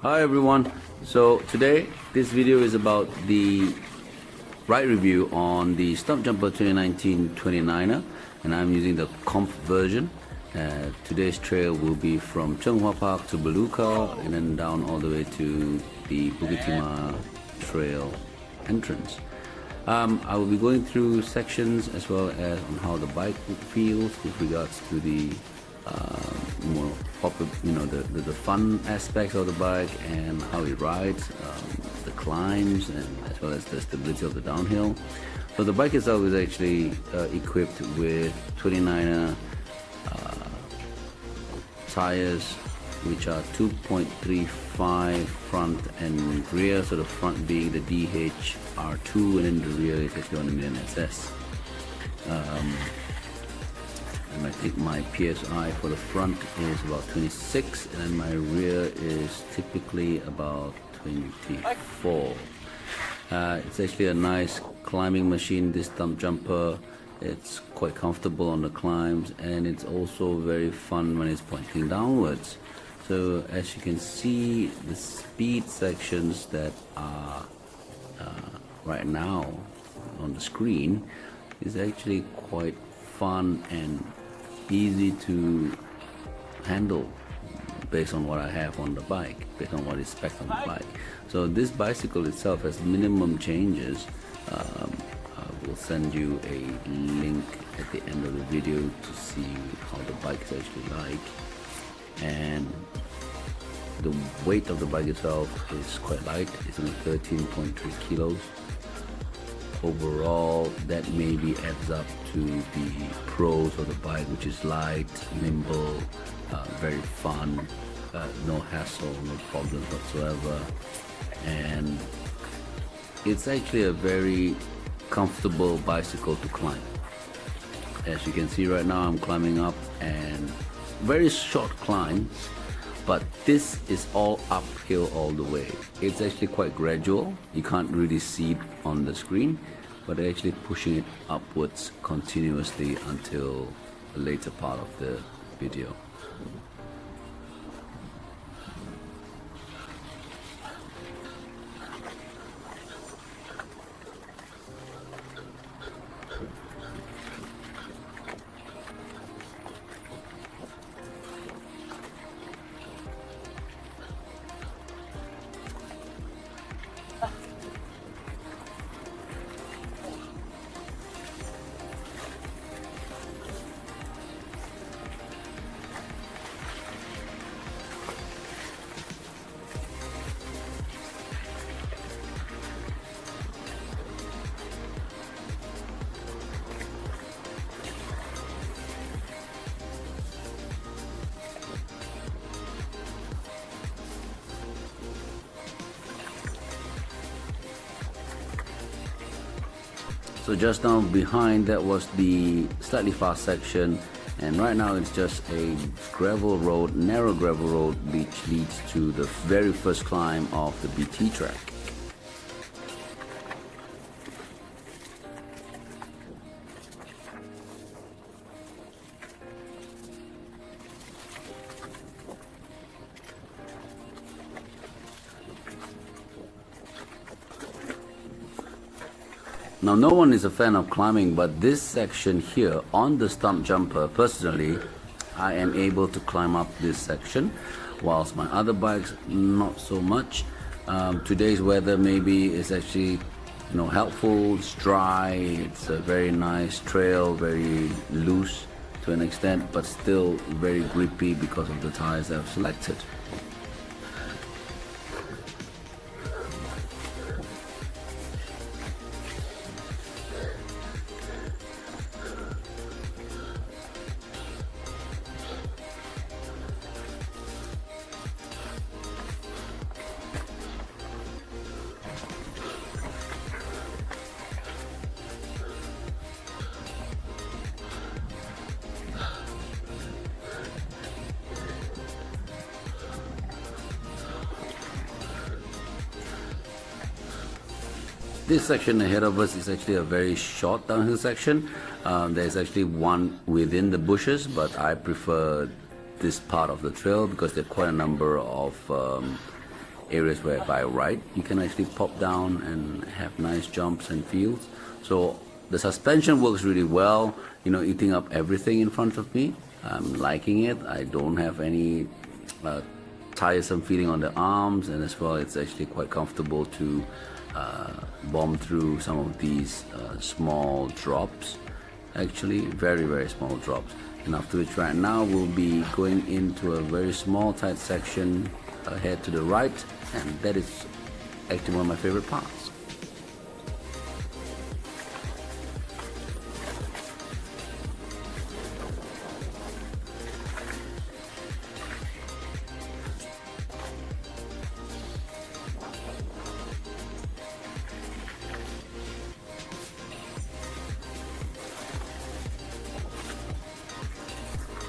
Hi everyone, so today this video is about the ride review on the Stumpjumper 2019 29er, and I'm using the comp version. Today's trail will be from Changhua Park to Beluga and then down all the way to the Bukit Timah Trail entrance. I will be going through sections as well as on how the bike feels with regards to the more popular, the fun aspects of the bike and how it rides, the climbs, and as well as the stability of the downhill. So the bike itself is actually equipped with 29er tires, which are 2.35 front and rear, so the front being the DH-R2 and then the rear is actually on the Million SS. And I think my PSI for the front is about 26 and my rear is typically about 24. It's actually a nice climbing machine, this Stumpjumper. It's quite comfortable on the climbs and it's also very fun when it's pointing downwards. So as you can see, the speed sections that are right now on the screen is actually quite fun and easy to handle based on what I have on the bike, based on what is spec'd on the bike. So this bicycle itself has minimum changes. I will send you a link at the end of the video to see how the bike is actually like. And the weight of the bike itself is quite light. It's only 13.3 kilos. Overall, that maybe adds up to the pros of the bike, which is light, nimble, very fun, no hassle, no problems whatsoever, and it's actually a very comfortable bicycle to climb. As you can see right now, I'm climbing up and very short climbs, but this is all uphill all the way. It's actually quite gradual. You can't really see it on the screen, but actually pushing it upwards continuously until the later part of the video. So just now behind that was the slightly fast section, and right now it's just a gravel road, narrow gravel road, which leads to the very first climb of the BT track. Now, no one is a fan of climbing, but this section here on the Stumpjumper, personally, I am able to climb up this section, whilst my other bikes, not so much. Today's weather maybe is actually, helpful. It's dry. It's a very nice trail, very loose to an extent, but still very grippy because of the tires I've selected. This section ahead of us is actually a very short downhill section. There's actually one within the bushes, but I prefer this part of the trail because there are quite a number of areas where by right you can actually pop down and have nice jumps and feels. So the suspension works really well, eating up everything in front of me. I'm liking it. I don't have any tiresome feeling on the arms, and as well it's actually quite comfortable to bomb through some of these small drops, actually very, very small drops. And after which right now we'll be going into a very small tight section ahead to the right, and that is actually one of my favorite parts.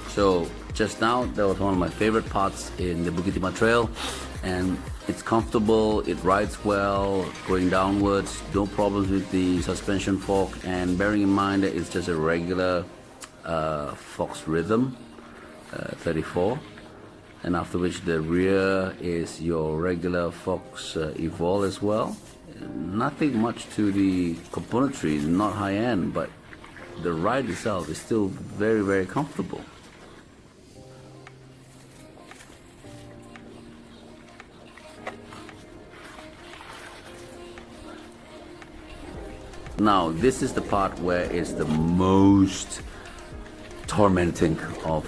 So just now, that was one of my favorite parts in the Bukit Timah Trail, and it's comfortable, it rides well, going downwards, no problems with the suspension fork, and bearing in mind that it's just a regular Fox Rhythm 34, and after which the rear is your regular Fox Evol as well. Nothing much to the componentry, not high end, but the ride itself is still very, very comfortable. Now, this is the part where it's the most tormenting of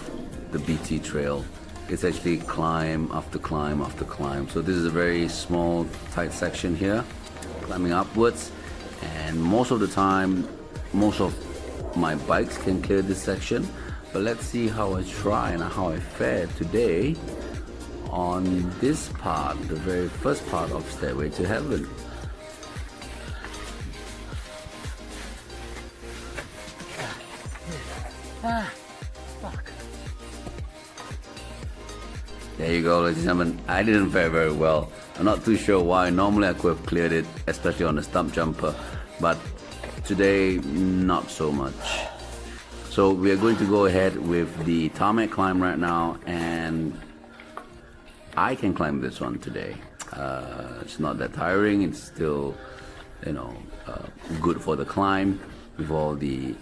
the BT trail. It's actually climb after climb after climb. So this is a very small, tight section here, climbing upwards. And most of the time, most of my bikes can clear this section. But let's see how I try and how I fare today on this part, the very first part of Stairway to Heaven. Fuck. There you go, ladies and gentlemen. I didn't fare very well. I'm not too sure why. Normally I could have cleared it, especially on the Stumpjumper, but today not so much. So we are going to go ahead with the tarmac climb right now, and I can climb this one today. It's not that tiring. It's still, good for the climb with all the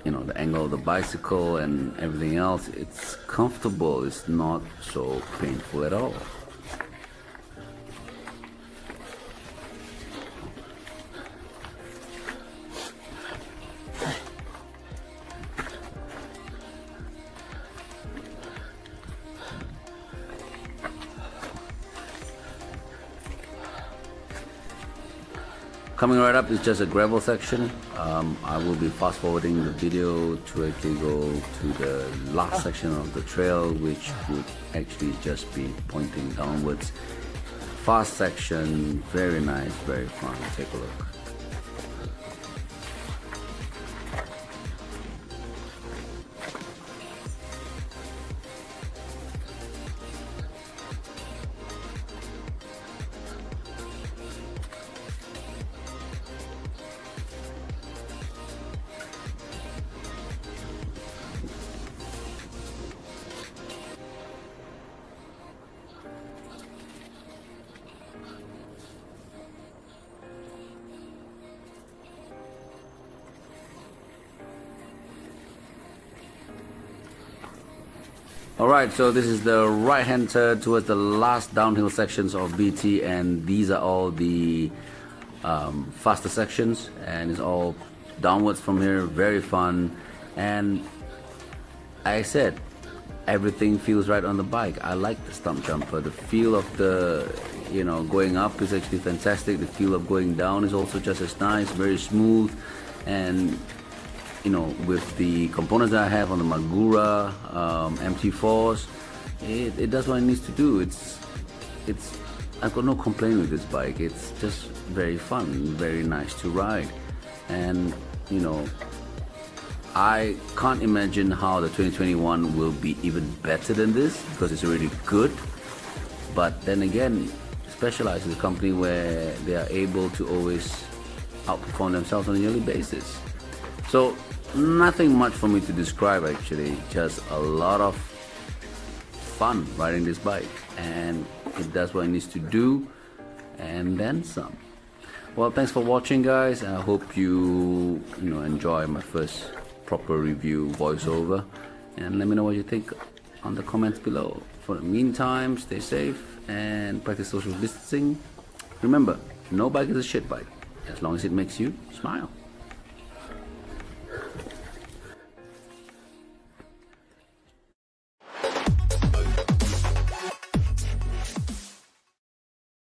the angle of the bicycle and everything else. It's comfortable. It's not so painful at all. Coming right up is just a gravel section. I will be fast forwarding the video to actually go to the last section of the trail, which would actually just be pointing downwards. Fast section, very nice, very fun. Take a look. Alright, so this is the right hand turn towards the last downhill sections of BT, and these are all the faster sections, and it's all downwards from here. Very fun, and like I said, everything feels right on the bike. I like the Stumpjumper. The feel of the going up is actually fantastic. The feel of going down is also just as nice, very smooth, and with the components that I have on the Magura MT4s, it does what it needs to do. I've got no complaint with this bike. It's just very fun, very nice to ride, and I can't imagine how the 2021 will be even better than this, because it's already good. But then again, Specialized is a company where they are able to always outperform themselves on a yearly basis. So nothing much for me to describe, actually, just a lot of fun riding this bike. And it does what it needs to do, and then some. Well, thanks for watching, guys. I hope you enjoy my first proper review voiceover, and let me know what you think on the comments below. For the meantime, stay safe and practice social distancing. Remember, no bike is a shit bike as long as it makes you smile.